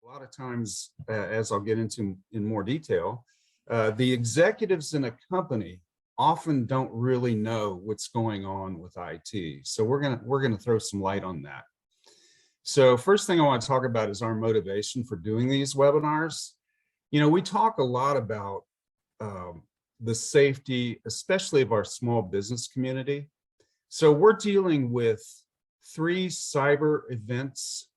A lot of times, as I'll get into in more detail, the executives in a company often don't really know what's going on with IT. So we're gonna throw some light on that. So first thing I want to talk about is our motivation for doing these webinars. We talk a lot about the safety, especially of our small business community. So we're dealing with 3 cyber events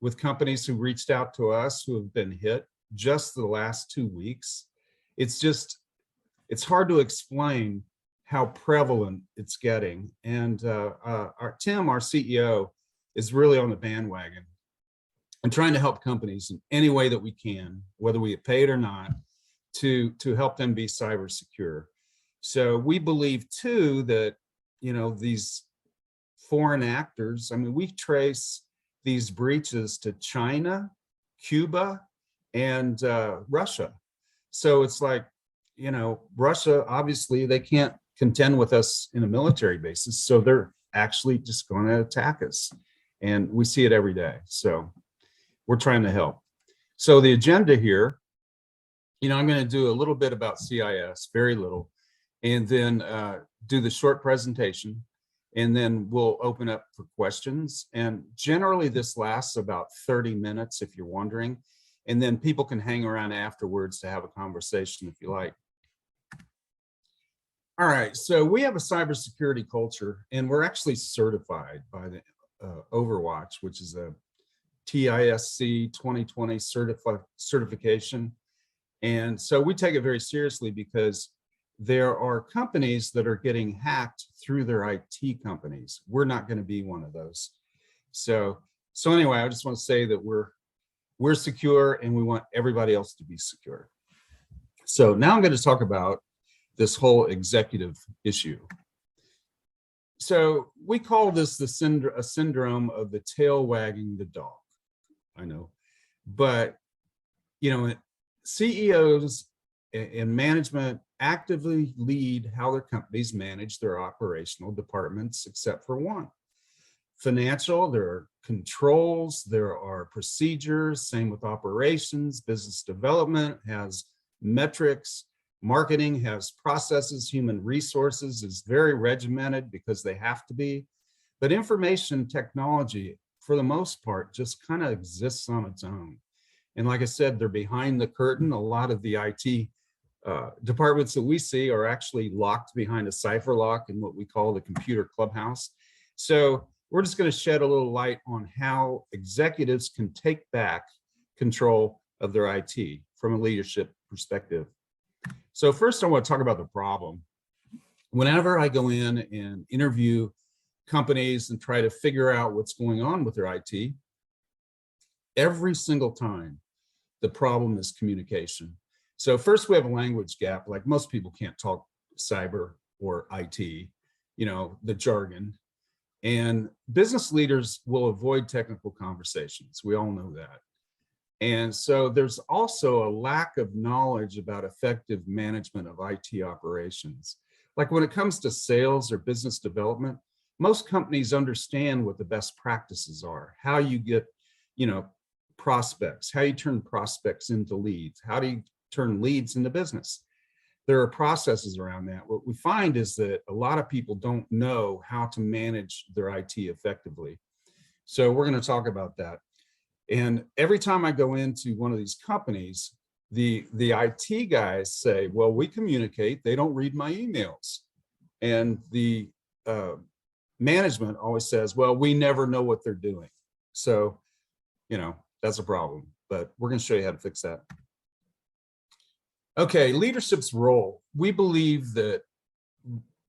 with companies who reached out to us who have been hit just the last 2 weeks. It's hard to explain how prevalent it's getting. And our CEO, is really on the bandwagon and trying to help companies in any way that we can, whether we get paid or not, to help them be cyber secure. So we believe too that, these foreign actors, we trace these breaches to China, Cuba, and Russia. So it's like, Russia, obviously they can't contend with us in a military basis. So they're actually just going to attack us. And we see it every day. So we're trying to help. So the agenda here, I'm going to do a little bit about CIS, very little, and then do the short presentation. And then we'll open up for questions. And generally this lasts about 30 minutes if you're wondering. And then people can hang around afterwards to have a conversation if you like. All right, so we have a cybersecurity culture, and we're actually certified by the Overwatch, which is a TISC 2020 certification. And so we take it very seriously because there are companies that are getting hacked through their IT companies. We're not going to be one of those. So anyway, I just want to say that we're secure and we want everybody else to be secure. So now I'm going to talk about this whole executive issue. So we call this a syndrome of the tail wagging the dog. I know, but CEOs and management actively lead how their companies manage their operational departments, except for one. Financial, there are controls, there are procedures, same with operations. Business development has metrics. Marketing has processes. Human resources is very regimented because they have to be. But information technology, for the most part, just kind of exists on its own. And like I said, they're behind the curtain. A lot of the IT departments that we see are actually locked behind a cipher lock in what we call the computer clubhouse. So we're just going to shed a little light on how executives can take back control of their IT from a leadership perspective. So first I want to talk about the problem. Whenever I go in and interview companies and try to figure out what's going on with their IT, every single time the problem is communication. So first we have a language gap, like most people can't talk cyber or IT, the jargon. And business leaders will avoid technical conversations. We all know that. And so there's also a lack of knowledge about effective management of IT operations. Like when it comes to sales or business development, most companies understand what the best practices are, how you get, prospects, how you turn prospects into leads, how do you turn leads into business. There are processes around that. What we find is that a lot of people don't know how to manage their IT effectively. So we're going to talk about that. And every time I go into one of these companies, the IT guys say, well, we communicate, they don't read my emails. And the management always says, well, we never know what they're doing. So, that's a problem, but we're going to show you how to fix that. Okay, leadership's role. We believe that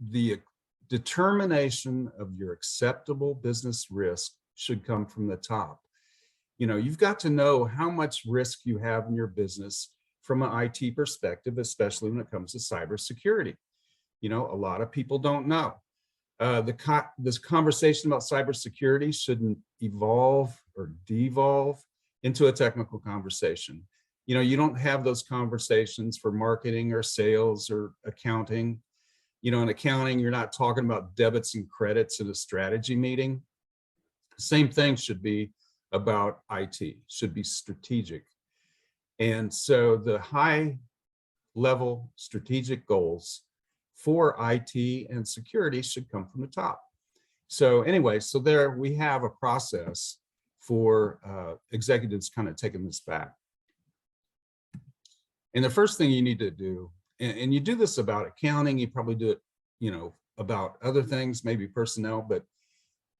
the determination of your acceptable business risk should come from the top. You've got to know how much risk you have in your business from an IT perspective, especially when it comes to cybersecurity. A lot of people don't know. This conversation about cybersecurity shouldn't evolve or devolve into a technical conversation. You don't have those conversations for marketing or sales or accounting. In accounting, you're not talking about debits and credits in a strategy meeting. Same thing should be about IT, should be strategic. And so the high level strategic goals for IT and security should come from the top. So anyway, so there we have a process for executives kind of taking this back. And the first thing you need to do, and you do this about accounting, you probably do it, about other things, maybe personnel, but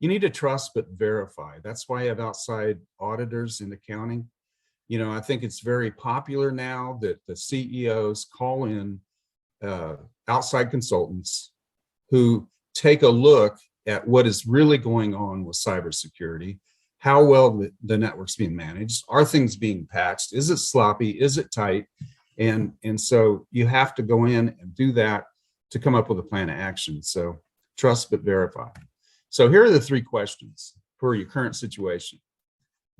you need to trust but verify. That's why I have outside auditors in accounting. I think it's very popular now that the CEOs call in outside consultants who take a look at what is really going on with cybersecurity, how well the network's being managed, are things being patched, is it sloppy, is it tight? And so you have to go in and do that to come up with a plan of action. So trust but verify. So here are the 3 questions for your current situation.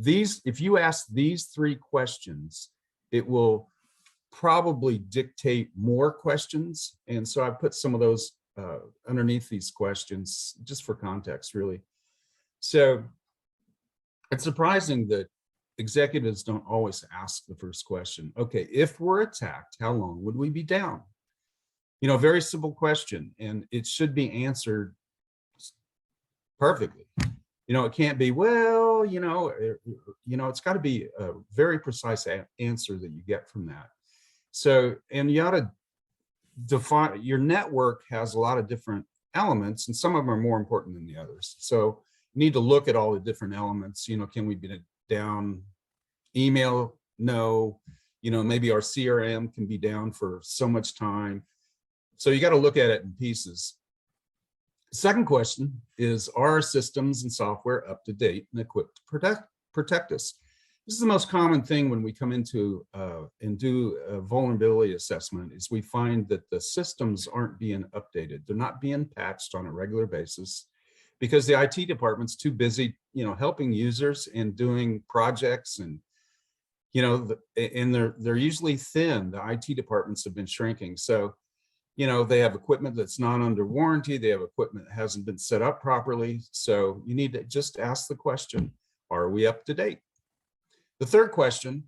If you ask these 3 questions, it will probably dictate more questions. And so I put some of those underneath these questions just for context, really. So it's surprising that executives don't always ask the first question. Okay, if we're attacked, how long would we be down? Very simple question, and it should be answered perfectly. It can't be, well, it's got to be a very precise answer that you get from that. So, and you ought to define, your network has a lot of different elements, and some of them are more important than the others. So you need to look at all the different elements. Can we be down? Email? No. Maybe our CRM can be down for so much time. So you got to look at it in pieces. Second question is, are our systems and software up to date and equipped to protect us? This is the most common thing when we come into and do a vulnerability assessment, is we find that the systems aren't being updated. They're not being patched on a regular basis because the IT department's too busy, helping users and doing projects, and they're usually thin. The IT departments have been shrinking. So they have equipment that's not under warranty. They have equipment that hasn't been set up properly. So you need to just ask the question, are we up to date? The third question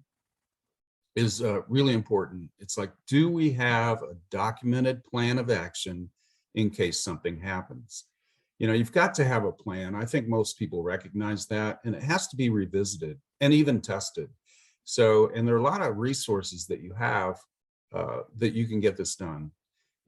is really important. It's like, do we have a documented plan of action in case something happens? You've got to have a plan. I think most people recognize that, and it has to be revisited and even tested. So, and there are a lot of resources that you have that you can get this done.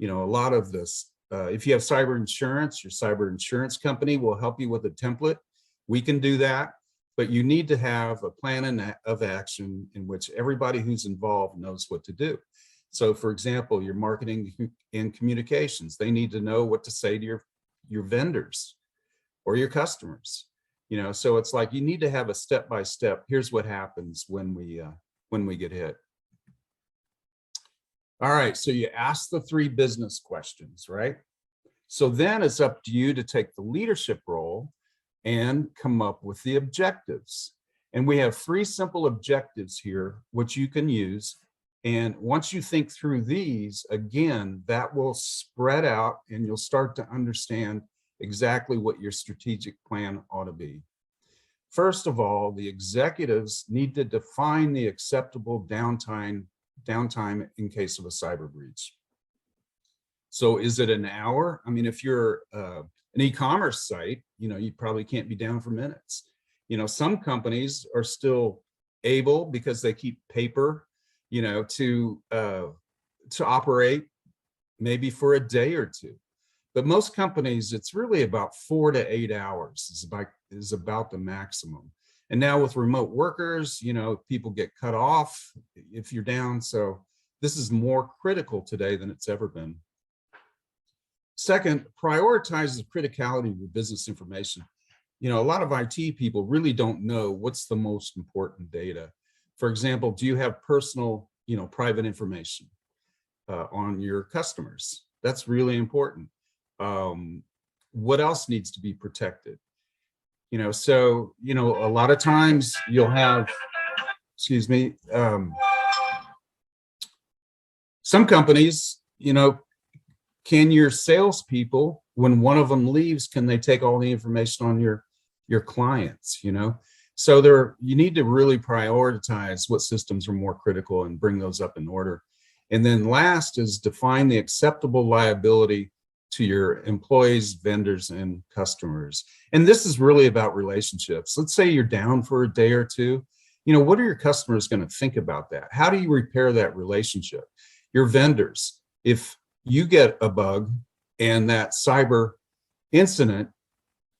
A lot of this, if you have cyber insurance, your cyber insurance company will help you with a template. We can do that, but you need to have a plan of action in which everybody who's involved knows what to do. So for example, your marketing and communications, they need to know what to say to your vendors or your customers. So it's like, you need to have a step-by-step, here's what happens when we get hit. All right, so you ask the 3 business questions, right? So then it's up to you to take the leadership role and come up with the objectives. And we have 3 simple objectives here, which you can use. And once you think through these, again, that will spread out and you'll start to understand exactly what your strategic plan ought to be. First of all, the executives need to define the acceptable downtime in case of a cyber breach. So is it an hour? I mean, if you're an e-commerce site, you probably can't be down for minutes. Some companies are still able, because they keep paper, to operate maybe for a day or 2. But most companies, it's really about 4 to 8 hours is about the maximum. And now with remote workers, people get cut off if you're down. So this is more critical today than it's ever been. Second, prioritize the criticality of your business information. A lot of IT people really don't know what's the most important data. For example, do you have personal, private information on your customers? That's really important. What else needs to be protected? So, a lot of times you'll have, some companies, can your salespeople, when one of them leaves, can they take all the information on your clients, So there, you need to really prioritize what systems are more critical and bring those up in order. And then last is define the acceptable liability to your employees, vendors, and customers. And this is really about relationships. Let's say you're down for a day or two. You know, what are your customers going to think about that? How do you repair that relationship? Your vendors, if you get a bug and that cyber incident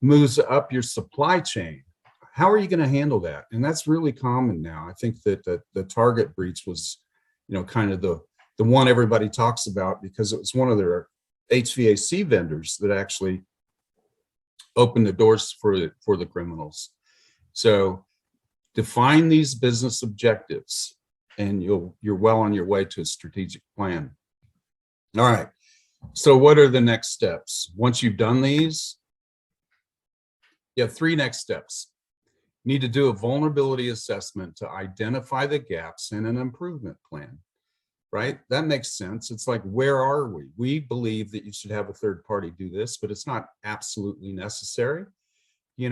moves up your supply chain, how are you going to handle that? And that's really common now. I think that the Target breach was, you know, kind of the one everybody talks about, because it was one of their HVAC vendors that actually opened the doors for the criminals. So define these business objectives, and you're well on your way to a strategic plan. All right. So what are the next steps? Once you've done these, you have 3 next steps. You need to do a vulnerability assessment to identify the gaps in an improvement plan, right? That makes sense. It's like, where are we? We believe that you should have a third party do this, but it's not absolutely necessary. You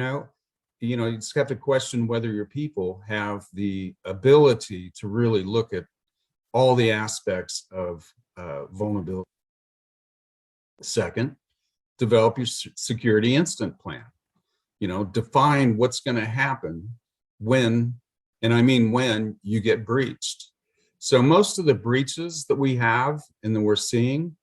just have to question whether your people have the ability to really look at all the aspects of vulnerability. Second, develop your security incident plan. Define what's going to happen when, and I mean when, you get breached. So most of the breaches that we have and that we're seeing,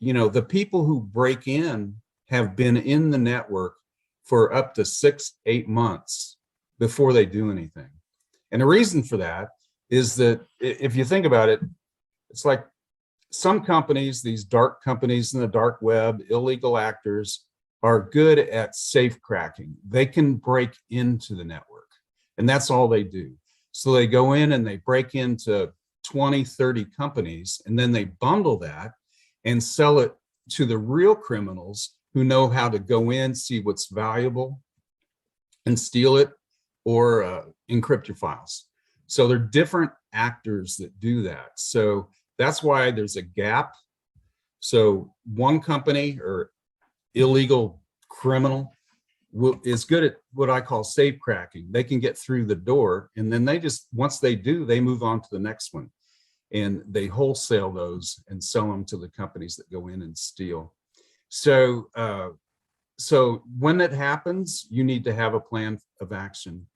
the people who break in have been in the network for up to 6-8 months before they do anything. And the reason for that is that if you think about it, it's like some companies, these dark companies in the dark web, illegal actors, are good at safe cracking. They can break into the network, and that's all they do. So they go in and they break into 20, 30 companies, and then they bundle that and sell it to the real criminals who know how to go in, see what's valuable, and steal it or encrypt your files. So they're different actors that do that. So that's why there's a gap. So one company or illegal criminal is good at what I call safe cracking. They can get through the door, and then once they do, they move on to the next one, and they wholesale those and sell them to the companies that go in and steal. So when that happens, you need to have a plan of action.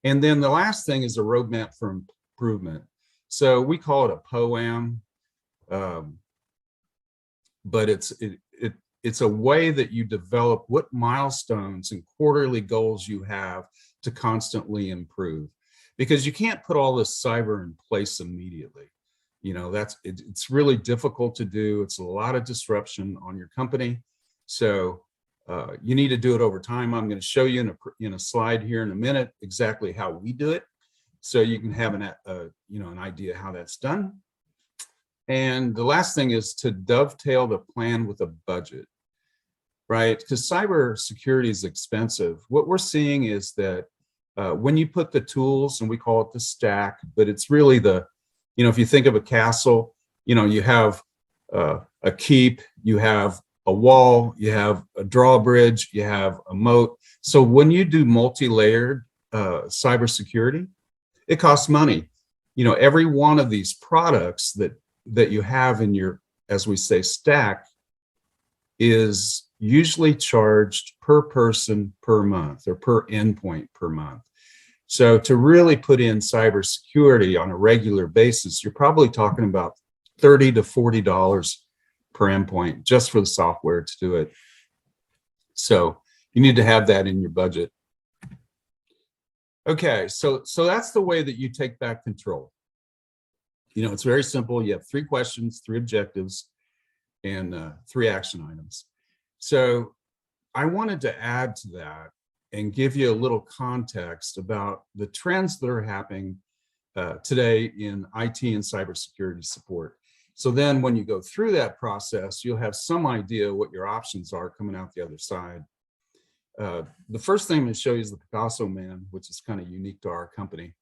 And then the last thing is a roadmap for improvement. So we call it a POAM, but it's a way that you develop what milestones and quarterly goals you have to constantly improve, because you can't put all this cyber in place immediately. It's really difficult to do. It's a lot of disruption on your company. So you need to do it over time. I'm going to show you in a slide here in a minute exactly how we do it, so you can have an idea how that's done. And the last thing is to dovetail the plan with a budget, right? Because cybersecurity is expensive. What we're seeing is that when you put the tools, and we call it the stack, but it's really if you think of a castle, you have a keep, you have a wall, you have a drawbridge, you have a moat. So when you do multi-layered cybersecurity, it costs money. Every one of these products that you have in your, as we say, stack, is usually charged per person per month, or per endpoint per month. So to really put in cybersecurity on a regular basis, you're probably talking about $30 to $40 per endpoint just for the software to do it. So you need to have that in your budget. Okay, so that's the way that you take back control. It's very simple. You have 3 questions, 3 objectives, and 3 action items. So I wanted to add to that and give you a little context about the trends that are happening today in IT and cybersecurity support. So then when you go through that process, you'll have some idea what your options are coming out the other side. The first thing I'm going to show you is the Picasso Man, which is kind of unique to our company.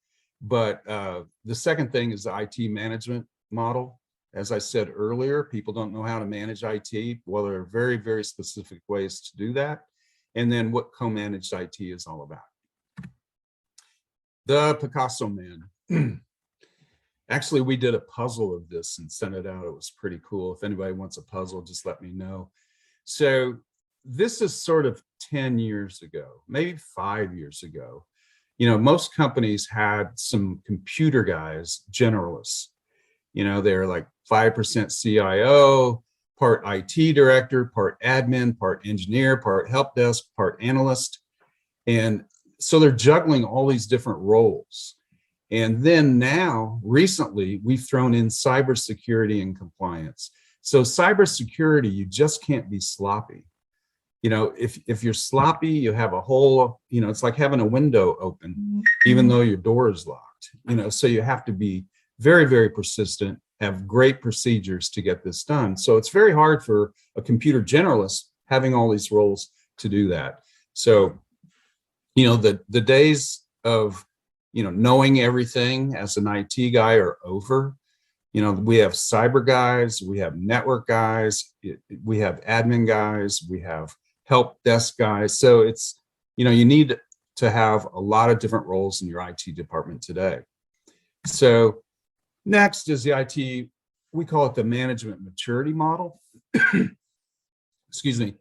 But the second thing is the IT management model. As I said earlier, people don't know how to manage IT. Well, there are very, very specific ways to do that. And then what co-managed IT is all about. The Picasso Man. Actually, we did a puzzle of this and sent it out. It was pretty cool. If anybody wants a puzzle, just let me know. So this is sort of 10 years ago, maybe 5 years ago. You know, most companies had some computer guys, generalists. You know, they're like 5% CIO, part IT director, part admin, part engineer, part help desk, part analyst. And so they're juggling all these different roles. And then now, recently, we've thrown in cybersecurity and compliance. So cybersecurity, you just can't be sloppy. You know, if you're sloppy, you have a whole, you know, it's like having a window open, even though your door is locked. You know, so you have to be very, very persistent, have great procedures to get this done. So it's very hard for a computer generalist having all these roles to do that. So, you know, the days of, you know, knowing everything as an IT guy are over. You know, we have cyber guys, we have network guys, we have admin guys, we have help desk guys. So it's, you know, you need to have a lot of different roles in your IT department today. So next is the IT, we call it the management maturity model. Excuse me.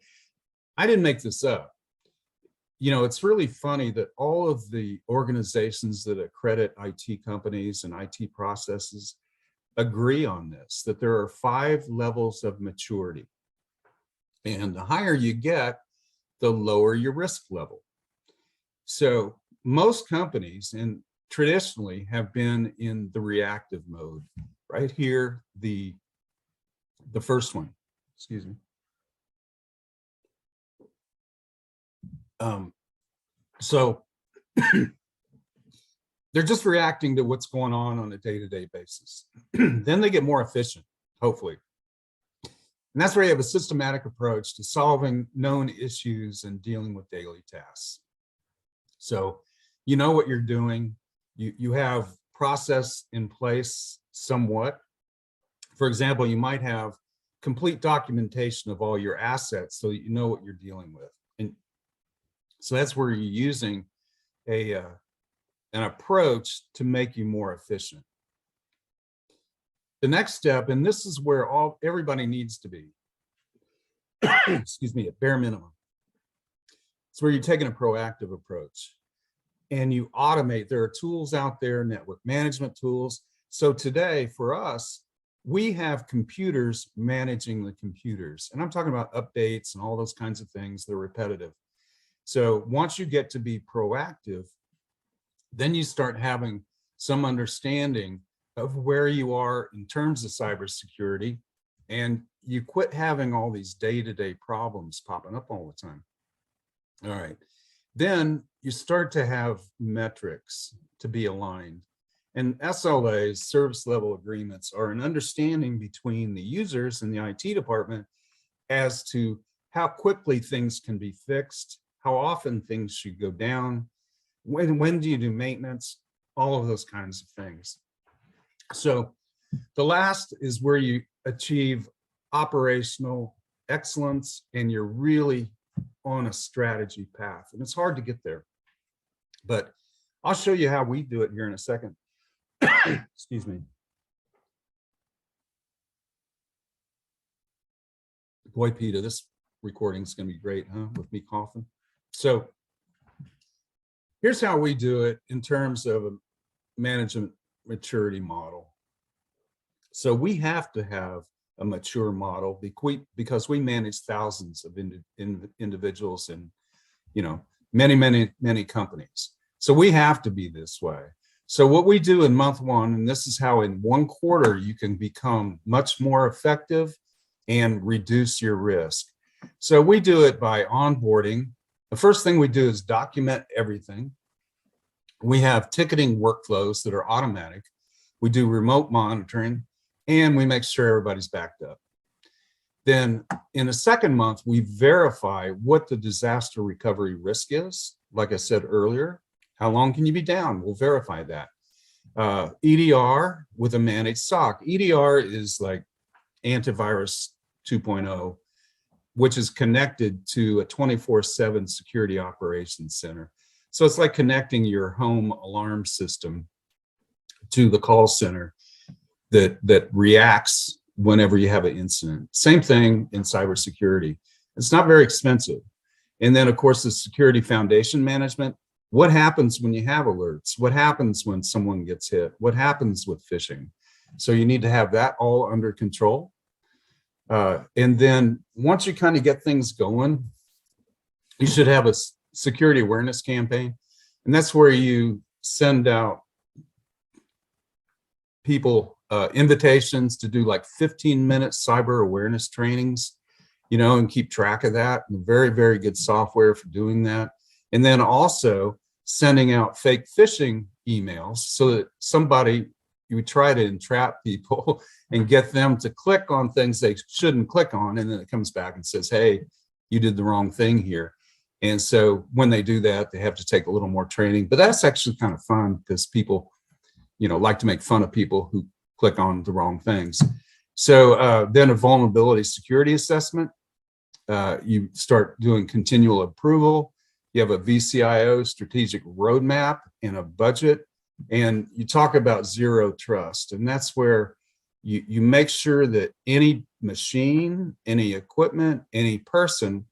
I didn't make this up. You know, it's really funny that all of the organizations that accredit IT companies and IT processes agree on this, that there are 5 levels of maturity. And the higher you get, the lower your risk level. So most companies, and traditionally, have been in the reactive mode. Right here, the first one, excuse me. So they're just reacting to what's going on a day-to-day basis. Then they get more efficient, hopefully. And that's where you have a systematic approach to solving known issues and dealing with daily tasks. So you know what you're doing. You have process in place somewhat. For example, you might have complete documentation of all your assets so that you know what you're dealing with. And so that's where you're using an approach to make you more efficient. The next step, and this is where everybody needs to be, excuse me, at bare minimum. It's where you're taking a proactive approach and you automate. There are tools out there, network management tools. So today for us, we have computers managing the computers. And I'm talking about updates and all those kinds of things. They're repetitive. So once you get to be proactive, then you start having some understanding of where you are in terms of cybersecurity, and you quit having all these day-to-day problems popping up all the time. All right, then you start to have metrics to be aligned. And SLAs, service level agreements, are an understanding between the users and the IT department as to how quickly things can be fixed, how often things should go down, when do you do maintenance, all of those kinds of things. So the last is where you achieve operational excellence and you're really on a strategy path. And it's hard to get there, but I'll show you how we do it here in a second. Excuse me. Boy, Peter, this recording is going to be great, huh? With me coughing. So here's how we do it in terms of a management maturity model. So we have to have a mature model because we manage thousands of individuals and, you know, many companies. So we have to be this way. So what we do in month 1, and this is how in 1 quarter you can become much more effective and reduce your risk. So we do it by onboarding. The first thing we do is document everything. We have ticketing workflows that are automatic. We do remote monitoring, and we make sure everybody's backed up. Then in the second month, we verify what the disaster recovery risk is. Like I said earlier, how long can you be down? We'll verify that. EDR with a managed SOC. EDR is like antivirus 2.0, which is connected to a 24/7 security operations center. So it's like connecting your home alarm system to the call center that reacts whenever you have an incident. Same thing in cybersecurity. It's not very expensive. And then, of course, the security foundation management. What happens when you have alerts? What happens when someone gets hit? What happens with phishing? So you need to have that all under control. And then once you kind of get things going, you should have a security awareness campaign. And that's where you send out people invitations to do like 15-minute cyber awareness trainings, and keep track of that. Very, very good software for doing that. And then also sending out fake phishing emails so that you would try to entrap people and get them to click on things they shouldn't click on. And then it comes back and says, hey, you did the wrong thing here. And so when they do that, they have to take a little more training. But that's actually kind of fun because people, like to make fun of people who click on the wrong things. So then a vulnerability security assessment. You start doing continual approval. You have a VCIO, strategic roadmap, and a budget. And you talk about zero trust. And that's where you make sure that any machine, any equipment, any person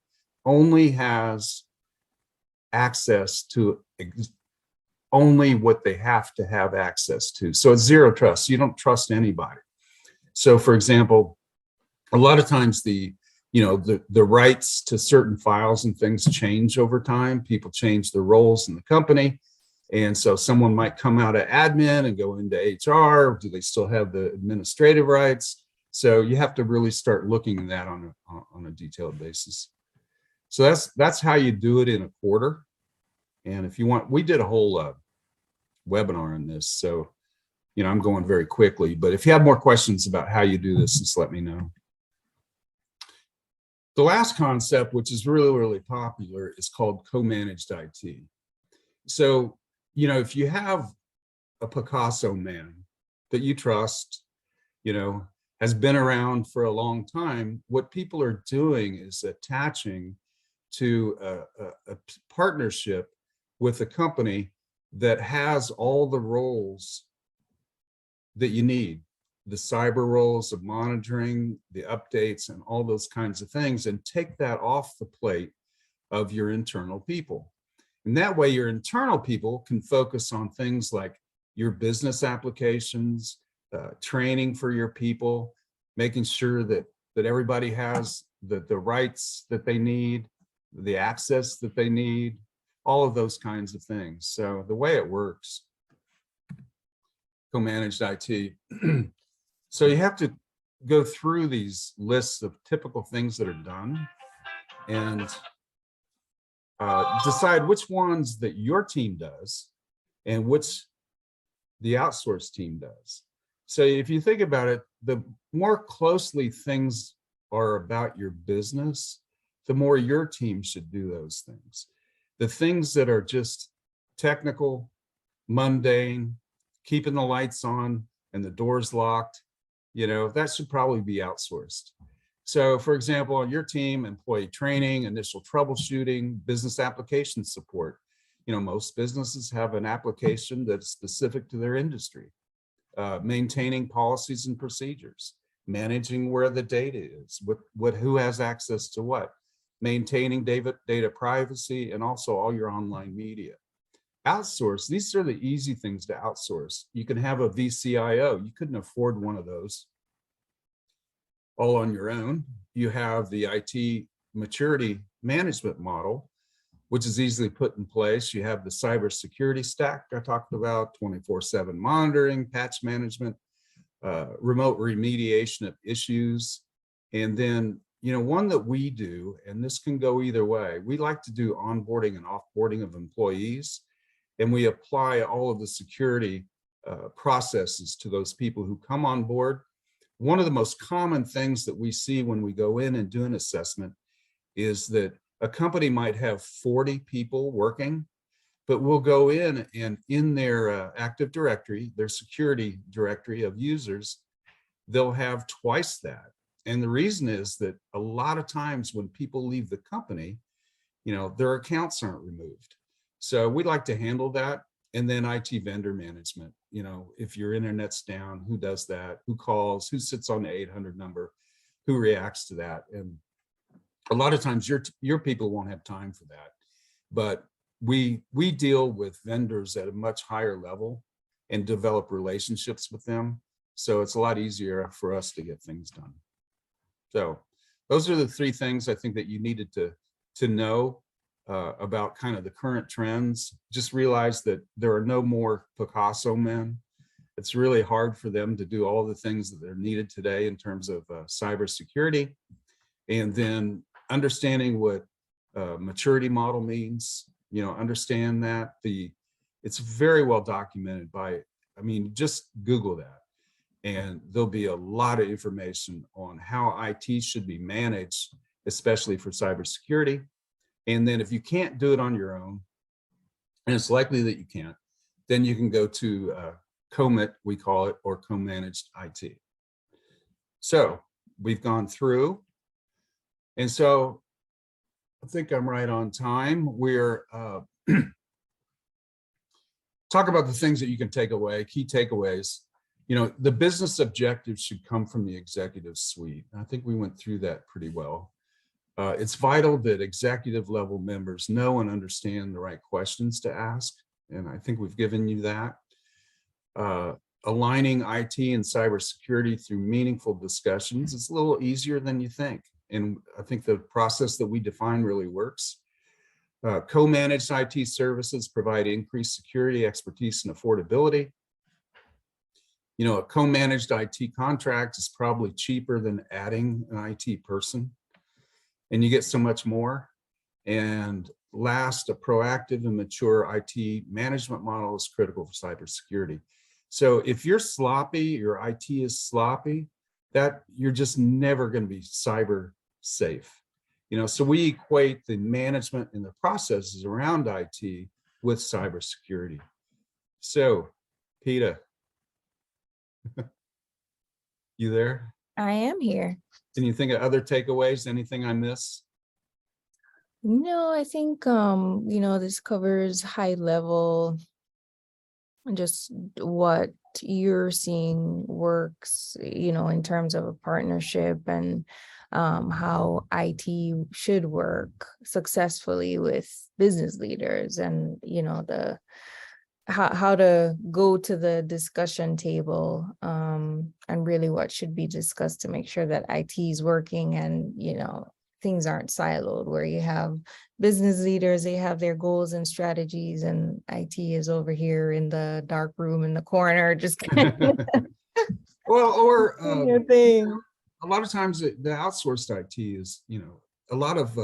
only has access to only what they have to have access to. So it's zero trust. You don't trust anybody. So for example, a lot of times the rights to certain files and things change over time. People change their roles in the company. And so someone might come out of admin and go into HR. Do they still have the administrative rights? So you have to really start looking at that on a detailed basis. So that's how you do it in a quarter. And if you want, we did a whole webinar on this. So, I'm going very quickly, but if you have more questions about how you do this, just let me know. The last concept, which is really, really popular, is called co-managed IT. So, if you have a Picasso Man that you trust, has been around for a long time, what people are doing is attaching to a partnership with a company that has all the roles that you need, the cyber roles of monitoring, the updates, and all those kinds of things, and take that off the plate of your internal people. And that way your internal people can focus on things like your business applications, training for your people, making sure that everybody has the rights that they need, the access that they need, all of those kinds of things. So the way it works, co-managed IT. So you have to go through these lists of typical things that are done and decide which ones that your team does and which the outsourced team does. So if you think about it, the more closely things are about your business, the more your team should do those things. The things that are just technical, mundane, keeping the lights on and the doors locked, that should probably be outsourced. So for example, on your team, employee training, initial troubleshooting, business application support. Most businesses have an application that's specific to their industry. Maintaining policies and procedures, managing where the data is, who has access to what, maintaining data privacy, and also all your online media. Outsource, these are the easy things to outsource. You can have a VCIO. You couldn't afford one of those all on your own. You have the IT maturity management model, which is easily put in place. You have the cybersecurity stack I talked about, 24/7 monitoring, patch management, remote remediation of issues. And then, one that we do, and this can go either way, we like to do onboarding and offboarding of employees. And we apply all of the security processes to those people who come on board. One of the most common things that we see when we go in and do an assessment is that a company might have 40 people working, but we'll go in and in their Active Directory, their security directory of users, they'll have twice that. And the reason is that a lot of times when people leave the company, their accounts aren't removed. So we like to handle that. And then IT vendor management, if your internet's down, who does that? Who calls? Who sits on the 800 number? Who reacts to that? And a lot of times your people won't have time for that. But we deal with vendors at a much higher level and develop relationships with them. So it's a lot easier for us to get things done. So those are the three things I think that you needed to know about kind of the current trends. Just realize that there are no more Picasso men. It's really hard for them to do all the things that are needed today in terms of cybersecurity. And then understanding what maturity model means, understand that it's very well documented just Google that. And there'll be a lot of information on how IT should be managed, especially for cybersecurity. And then if you can't do it on your own, and it's likely that you can't, then you can go to COMIT, we call it, or co-managed IT. So we've gone through. And so I think I'm right on time. We're talk about the things that you can take away, key takeaways. The business objectives should come from the executive suite. I think we went through that pretty well. It's vital that executive level members know and understand the right questions to ask. And I think we've given you that. Aligning IT and cybersecurity through meaningful discussions is a little easier than you think. And I think the process that we define really works. Co-managed IT services provide increased security, expertise, and affordability. A co-managed IT contract is probably cheaper than adding an IT person, and you get so much more. And last, a proactive and mature IT management model is critical for cybersecurity. So if you're sloppy, your IT is sloppy, that you're just never going to be cyber safe. So we equate the management and the processes around IT with cybersecurity. So, Peter, you there? I am here. Can you think of other takeaways? Anything I miss? No, I think this covers high level and just what you're seeing works, in terms of a partnership and how IT should work successfully with business leaders and, how to go to the discussion table and really what should be discussed to make sure that IT is working and, things aren't siloed where you have business leaders, they have their goals and strategies and IT is over here in the dark room in the corner, just Well, or your thing. a lot of times the outsourced IT is, a lot of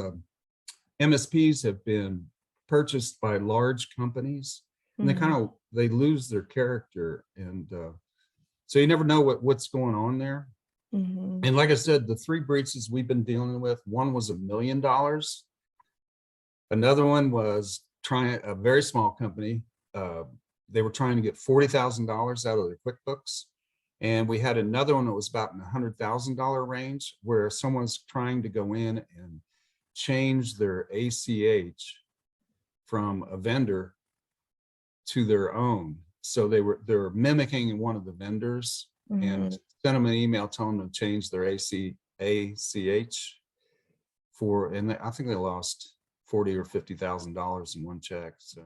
MSPs have been purchased by large companies, and they lose their character, and so you never know what's going on there. And like I said, the three breaches we've been dealing with, one was $1 million. Another one was a very small company. They were trying to get $40,000 out of their QuickBooks. And we had another one that was about in the $100,000 range where someone's trying to go in and change their ACH from a vendor to their own. So they're mimicking one of the vendors and sent them an email telling them to change their ACH and I think they lost $40,000 or $50,000 in one check. So